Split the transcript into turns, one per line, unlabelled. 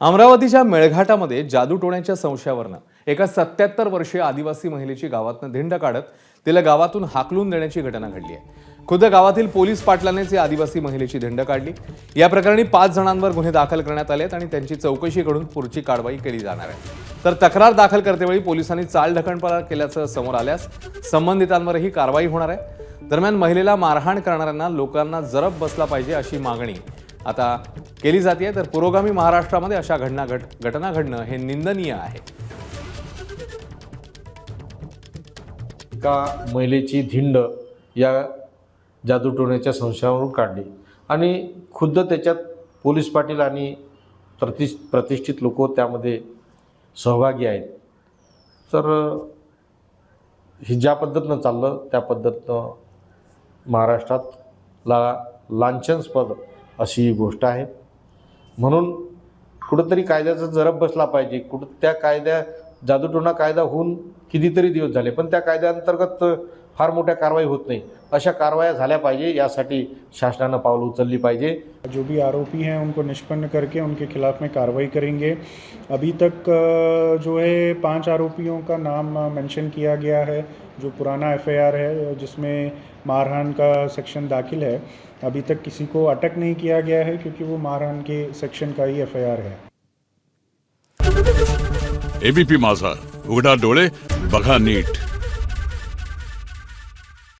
अमरावतीच्या मेळघाटामध्ये जादूटोण्याच्या संशयावरनं एका 77 वर्षीय आदिवासी महिलेची गावातनं धिंड काढत तिला गावातून हाकलून देण्याची घटना घडली आहे। खुद्द गावातील पोलीस पाटलानेच या आदिवासी महिलेची धिंड काढली। या प्रकरणी 5 जणांवर गुन्हे दाखल करण्यात आलेत आणि त्यांची चौकशी करून पुढची कारवाई केली जाणार आहे। तर तक्रार दाखल करतेवेळी पोलिसांनी चालढकलपणा केल्याचं समोर आल्यास संबंधितांवरही कारवाई होणार आहे। दरम्यान महिलेला मारहाण करणाऱ्यांना लोकांना जरब बसला पाहिजे अशी मागणी आता केली जाते। तर पुरोगामी महाराष्ट्रामध्ये अशा घटना घडणं हे निंदनीय आहे।
एका महिलेची धिंड या जादूटोण्याच्या संशयावरून काढली आणि खुद्द त्याच्यात पोलीस पाटील आणि प्रतिष्ठित लोक त्यामध्ये सहभागी आहेत। तर हे ज्या पद्धतीनं चाललं त्या पद्धतीनं महाराष्ट्रात लांछनास्पद अशी गोष्ट आहे। म्हणून कुठंतरी कायद्याचा जरब बसला पाहिजे। त्या जादूटोणा कायदा होऊन कितीतरी दिवस झाले, पण त्या कायद्याअंतर्गत फार मोठ्या कारवाई होत नाही। अशा कारवाया झाल्या पाहिजे, यासाठी शासनानं पावलं उचलली पाहिजे।
जो भी आरोपी हैं उनको निष्पन्न करके उनके खिलाफ में कार्रवाई करेंगे। अभी तक जो है 5 आरोपियों का नाम मेंशन किया गया है, जो पुराना एफआईआर है जिसमें मारहान का सेक्शन दाखिल है। अभी तक किसी को अटक नहीं किया गया है क्योंकि वो मारहान के सेक्शन का ही एफआईआर है।
एबीपी माझा, उघडा डोळे बघा नीट।